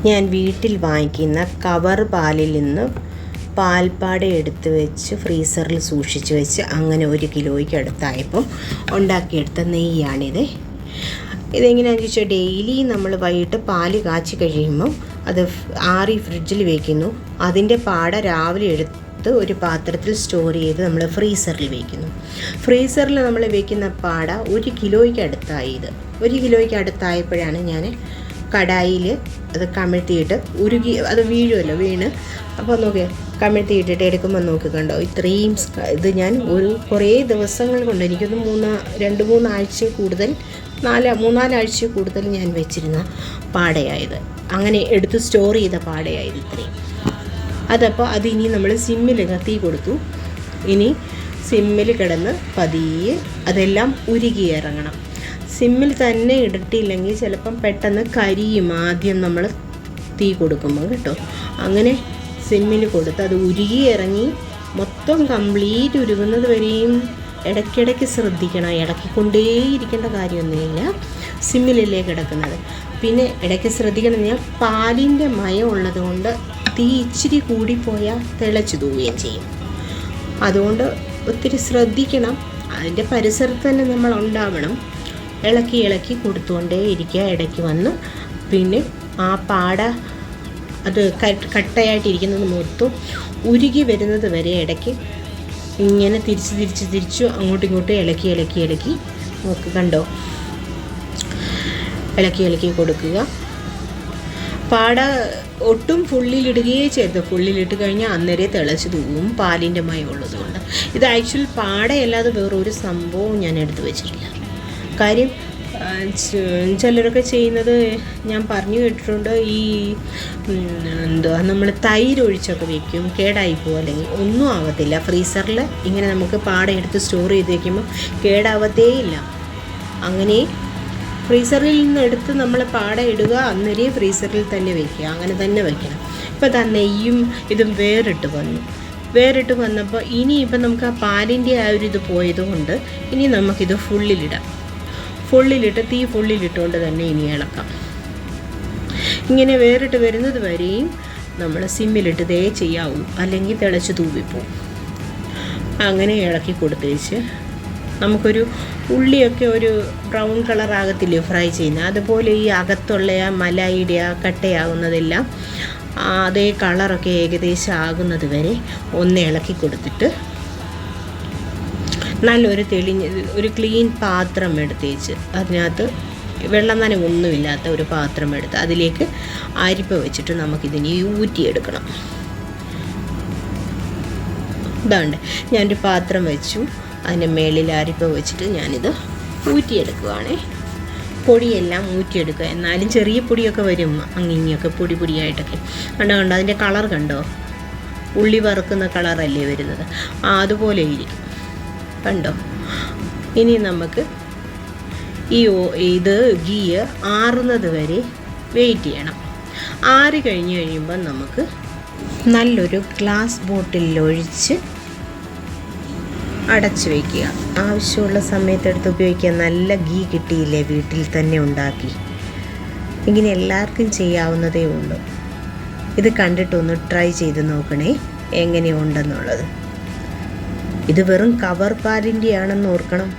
ഞാൻ വീട്ടിൽ വാങ്ങിക്കുന്ന കവർ പാലിൽ നിന്ന് പാൽപ്പാട എടുത്ത് വെച്ച് ഫ്രീസറിൽ സൂക്ഷിച്ച് വെച്ച് അങ്ങനെ 1 കിലോയ്ക്ക് അടുത്തായപ്പം ഉണ്ടാക്കിയെടുത്ത നെയ്യാണിത്. ഇതെങ്ങനെയാണെന്ന് ചോദിച്ചാൽ ഡെയിലി നമ്മൾ വൈകിട്ട് പാല് കാച്ചി കഴിയുമ്പോൾ അത് ആറി ഫ്രിഡ്ജിൽ വയ്ക്കുന്നു. അതിൻ്റെ പാട രാവിലെ എടുത്ത് ഒരു പാത്രത്തിൽ സ്റ്റോർ ചെയ്ത് നമ്മൾ ഫ്രീസറിൽ വയ്ക്കുന്നു. ഫ്രീസറിൽ നമ്മൾ വയ്ക്കുന്ന പാട 1 കിലോയ്ക്ക് അടുത്തായി. ഇത് 1 കിലോയ്ക്ക് അടുത്തായപ്പോഴാണ് ഞാൻ കടായിൽ അത് കമിഴ്ത്തിയിട്ട് ഉരുകി അത് വീഴുമല്ലോ, വീണ് അപ്പോൾ നോക്കിയാൽ കമിഴ്ത്തിയിട്ടിട്ട് എടുക്കുമ്പോൾ നോക്കി കണ്ടോ ഇത്രയും ഇത് ഞാൻ കുറേ ദിവസങ്ങൾ കൊണ്ട് എനിക്കൊന്ന് 2-3 ആഴ്ച കൂടുതൽ 3-4 ആഴ്ച കൂടുതൽ ഞാൻ വെച്ചിരുന്ന പാടയായത്. അങ്ങനെ എടുത്ത് സ്റ്റോർ ചെയ്ത പാടയായത് ഇത്രയും. അതപ്പോൾ അതിനി നമ്മൾ സിമ്മിൽ തീ കൊടുത്തു. ഇനി സിമ്മിൽ കിടന്ന് പതിയെ അതെല്ലാം ഉരുകി ഇറങ്ങണം. സിമ്മിൽ തന്നെ ഇട്ടിട്ടില്ലെങ്കിൽ ചിലപ്പം പെട്ടെന്ന് കരിയും ആദ്യം നമ്മൾ തീ കൊടുക്കുമ്പോൾ കേട്ടോ. അങ്ങനെ സിമ്മിൽ കൊടുത്ത് അത് ഉരുകി ഇറങ്ങി മൊത്തം കംപ്ലീറ്റ് ഉരുകുന്നത് വരെയും ഇടയ്ക്കിടയ്ക്ക് ശ്രദ്ധിക്കണം. ഇളക്കിക്കൊണ്ടേയിരിക്കേണ്ട കാര്യമൊന്നുമില്ല, സിമ്മിലല്ലേ കിടക്കുന്നത്. പിന്നെ ഇടയ്ക്ക് ശ്രദ്ധിക്കണം എന്ന് പറഞ്ഞാൽ പാലിൻ്റെ മയം ഉള്ളത് കൊണ്ട് തീ ഇച്ചിരി കൂടിപ്പോയാൽ തിളച്ച് തൂവുകയും ചെയ്യും. അതുകൊണ്ട് ഒത്തിരി ശ്രദ്ധിക്കണം. അതിൻ്റെ പരിസരത്ത് തന്നെ നമ്മൾ ഉണ്ടാവണം. ഇളക്കി കൊടുത്തുകൊണ്ടേ ഇരിക്കുക. ഇടയ്ക്ക് വന്ന് പിന്നെ ആ പാട അത് കട്ടയായിട്ടിരിക്കുന്നത് മൊത്തം ഉരുകി വരുന്നത് വരെ ഇടയ്ക്ക് ഇങ്ങനെ തിരിച്ചു അങ്ങോട്ടും ഇങ്ങോട്ടും ഇളക്കി നോക്ക് കണ്ടോ, ഇളക്കി കൊടുക്കുക. പാട ഒട്ടും ഫുള്ളിലിടുകയേ ചെയ്ത്, ഫുള്ളിലിട്ട് കഴിഞ്ഞാൽ അന്നേരം തിളച്ച് തൂവും പാലിൻ്റെ മയം ഉള്ളത് കൊണ്ട്. ഇത് ആക്ച്വലി പാടയല്ലാതെ വേറൊരു സംഭവവും ഞാൻ എടുത്തു വെച്ചിട്ടില്ല. കാര്യം ചിലരൊക്കെ ചെയ്യുന്നത് ഞാൻ പറഞ്ഞു കേട്ടിട്ടുണ്ട്, ഈ നമ്മൾ തൈര് ഒഴിച്ചൊക്കെ വയ്ക്കും, കേടായി പോകും, അല്ലെങ്കിൽ ഒന്നും ആവത്തില്ല. ഫ്രീസറിൽ ഇങ്ങനെ നമുക്ക് പാട എടുത്ത് സ്റ്റോർ ചെയ്ത് വയ്ക്കുമ്പോൾ കേടാവത്തേ ഇല്ല. അങ്ങനെ ഫ്രീസറിൽ നിന്ന് എടുത്ത് നമ്മൾ പാട ഇടുക, അന്നേരം ഫ്രീസറിൽ തന്നെ വയ്ക്കുക, അങ്ങനെ തന്നെ വയ്ക്കണം. ഇപ്പോൾ ദാ നെയ്യും ഇതും വേറിട്ട് വന്നപ്പോൾ ഇനിയിപ്പം നമുക്ക് ആ പാലിൻ്റെ ആ ഒരു ഇത് പോയതുകൊണ്ട് ഇനി നമുക്കിത് ഫുള്ളിലിടാം. തീ ഫുള്ളിലിട്ടുകൊണ്ട് തന്നെ ഇനി ഇളക്കാം. ഇങ്ങനെ വേറിട്ട് വരുന്നത് വരെയും നമ്മൾ സിമ്മിലിട്ട് ചെയ്യാവൂ, അല്ലെങ്കിൽ തിളച്ച് തൂവിപ്പോവും. അങ്ങനെ ഇളക്കി കൊടുത്തേച്ച് നമുക്കൊരു ഉള്ളിയൊക്കെ ഒരു ബ്രൗൺ കളറാകത്തില്ലേ ഫ്രൈ ചെയ്യുന്നത്, അതുപോലെ ഈ അകത്തുള്ള ആ മലായിയുടെ ആ കട്ടയാകുന്നതെല്ലാം അതേ കളറൊക്കെ ഏകദേശം ആകുന്നത് വരെ ഒന്ന് ഇളക്കി കൊടുത്തിട്ട് നല്ലൊരു ഒരു ക്ലീൻ പാത്രം എടുത്തേച്ച് അതിനകത്ത് വെള്ളം നനവൊന്നുമില്ലാത്ത ഒരു പാത്രം എടുത്ത് അതിലേക്ക് അരിപ്പ വെച്ചിട്ട് നമുക്കിതിനെ ഊറ്റിയെടുക്കണം. ഇതാണ്ട് ഞാനൊരു പാത്രം വെച്ചു, അതിൻ്റെ മേളിൽ അരിപ്പ വെച്ചിട്ട് ഞാനിത് ഊറ്റിയെടുക്കുവാണേ. പൊടിയെല്ലാം ഊറ്റിയെടുക്കുക. എന്നാലും ചെറിയ പൊടിയൊക്കെ വരും, അങ്ങിങ്ങൊക്കെ പൊടിയായിട്ടൊക്കെ. കണ്ടോ അതിൻ്റെ കളർ കണ്ടോ, ഉള്ളി വറുക്കുന്ന കളറല്ലേ വരുന്നത്, അതുപോലെ ഇരിക്കും കണ്ടോ. ഇനി നമുക്ക് ഇത് ഗീ ആറുന്നത് വരെ വെയിറ്റ് ചെയ്യണം. ആറി കഴിയുമ്പോൾ നമുക്ക് നല്ലൊരു ഗ്ലാസ് ബോട്ടിലിൽ ഒഴിച്ച് അടച്ചു വയ്ക്കുക. ആവശ്യമുള്ള സമയത്തെടുത്ത് ഉപയോഗിക്കുക. നല്ല ഗീ കിട്ടിയില്ലേ വീട്ടിൽ തന്നെ ഉണ്ടാക്കി. ഇങ്ങനെ എല്ലാവർക്കും ചെയ്യാവുന്നതേ ഉള്ളൂ. ഇത് കണ്ടിട്ടൊന്ന് ട്രൈ ചെയ്ത് നോക്കണേ എങ്ങനെയുണ്ടെന്നുള്ളത്. ഇത് വെറും കവർ പാലിൻ്റെ ആണെന്ന് ഓർക്കണം.